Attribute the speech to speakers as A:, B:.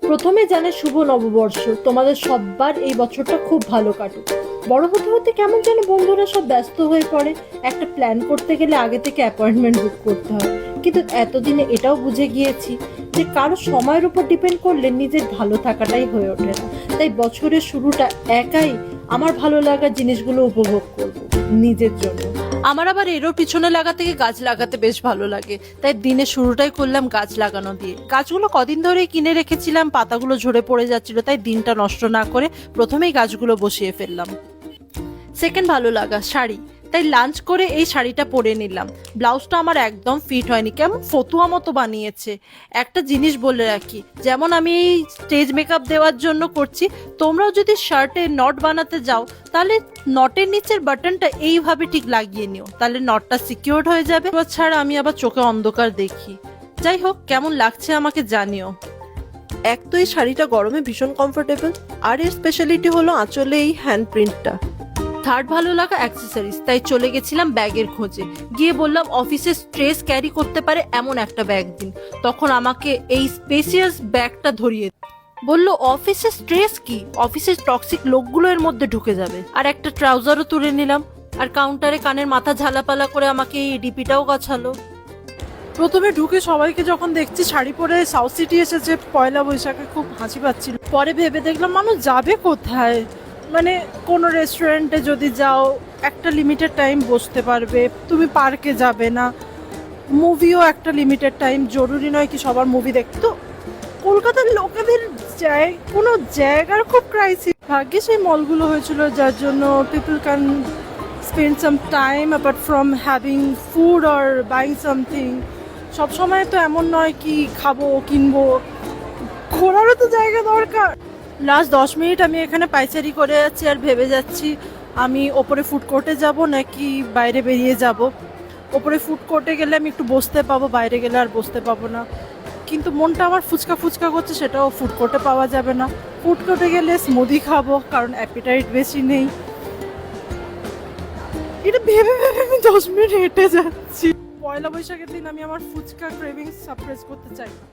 A: প্রথমে জানাই শুভ নববর্ষ। তোমাদের সবার এই বছরটা খুব ভালো কাটুক। বড় হতে হতে কেমন যেন বন্ধুরা সব ব্যস্ত হয়ে পড়ে। একটা প্ল্যান করতে গেলে আগে থেকে অ্যাপয়েন্টমেন্ট বুক করতে হয়। কিন্তু এতদিনে এটাও বুঝে গিয়েছি যে কারো সময়ের উপর ডিপেন্ড করলে নিজের ভালো থাকাটাই হয়ে ওঠে না। তাই বছরের শুরুটা একাই আমার ভালো লাগার জিনিসগুলো উপভোগ করব নিজের জন্য। আমার আবার এরও পিছনে লাগা থেকে গাছ লাগাতে বেশ ভালো লাগে, তাই দিনের শুরুটাই করলাম গাছ লাগানো দিয়ে। গাছগুলো কদিন ধরেই কিনে রেখেছিলাম, পাতাগুলো ঝরে পড়ে যাচ্ছিল, তাই দিনটা নষ্ট না করে প্রথমেই গাছগুলো বসিয়ে ফেললাম। সেকেন্ড ভালো লাগা শাড়ি, তাই লাঞ্চ করে এই শাড়িটা পরে নিলাম। ব্লাউজটা আমার একদম ফিট হয়নি, কেমন ফতুয়া মতো বানিয়েছে। একটা জিনিস বলে রাখি, যেমন আমি এই স্টেজ মেকআপ দেওয়ার জন্য করছি, তোমরাও যদি শার্টে নট বানাতে যাও তাহলে নটের নিচের বাটনটা এইভাবে ঠিক লাগিয়ে নিও, তাহলে নটটা সিকিউরড হয়ে যাবে। ছাড়া আমি আবার চোখে অন্ধকার দেখি। যাই হোক, কেমন লাগছে আমাকে জানিও। এক তো এই শাড়িটা গরমে ভীষণ কমফোর্টেবল, আর এর স্পেশালিটি হলো আঁচলে এই হ্যান্ড প্রিন্টটা। থার্ড ভালো লাগা অ্যাক্সেসরিজ, তাই চলে গেছিলাম ব্যাগের খোঁজে। গিয়ে বললাম অফিসে স্ট্রেস ক্যারি করতে পারে এমন একটা ব্যাগ দিন। তখন আমাকে এই স্পেসিয়াস ব্যাগটা ধরিয়ে বলল, অফিসে স্ট্রেস কি, অফিসের টক্সিক লোকগুলো এর মধ্যে ঢুকে যাবে। আর একটা ট্রাউজারও তুলে নিলাম, আর কাউন্টারে কানের মাথা ঝালাপালা করে আমাকে এই ডিপিটাও গাছালো। প্রথমে ঢুকে সবাইকে যখন দেখছি শাড়ি পরে সাউথ সিটি এসেছে পয়লা বৈশাখে, খুব হাসি পাচ্ছিল। পরে ভেবে দেখলাম মানুষ যাবে কোথায়, মানে কোনো রেস্টুরেন্টে যদি যাও একটা লিমিটেড টাইম বসতে পারবে, তুমি পার্কে যাবে না। মুভিও একটা লিমিটেড টাইম, জরুরি নয় কি সবার মুভি দেখতো। কলকাতার লোকেদের কোনো জায়গার খুব ক্রাইসিস। ভাগ্যে সেই মলগুলো হয়েছিল যার জন্য people can spend some time apart from having food or buying something. সবসময় তো এমন নয় কি খাবো কিনবো, ঘোরারও তো জায়গা দরকার। লাস্ট 10 মিনিট আমি এখানে পাইচারি করে যাচ্ছি আর ভেবে যাচ্ছি আমি ওপরে ফুড কোর্টে যাব নাকি বাইরে বেরিয়ে যাব। ওপরে ফুড কোর্টে গেলে আমি একটু বসতে পাবো, বাইরে গেলে আর বসতে পাবো না। কিন্তু মনটা আমার ফুচকা ফুচকা করছে, সেটাও ফুড কোর্টে পাওয়া যাবে না। ফুড কোর্টে গেলে স্মুদি খাবো, কারণ অ্যাপিটাইট বেশি নেই। এটা ভেবে ভেবে আমি 10 মিনিট হেঁটে যাচ্ছি। পয়লা বৈশাখের দিন আমি আমার ফুচকা ক্রেভিংস সাপ্রেস করতে চাই না।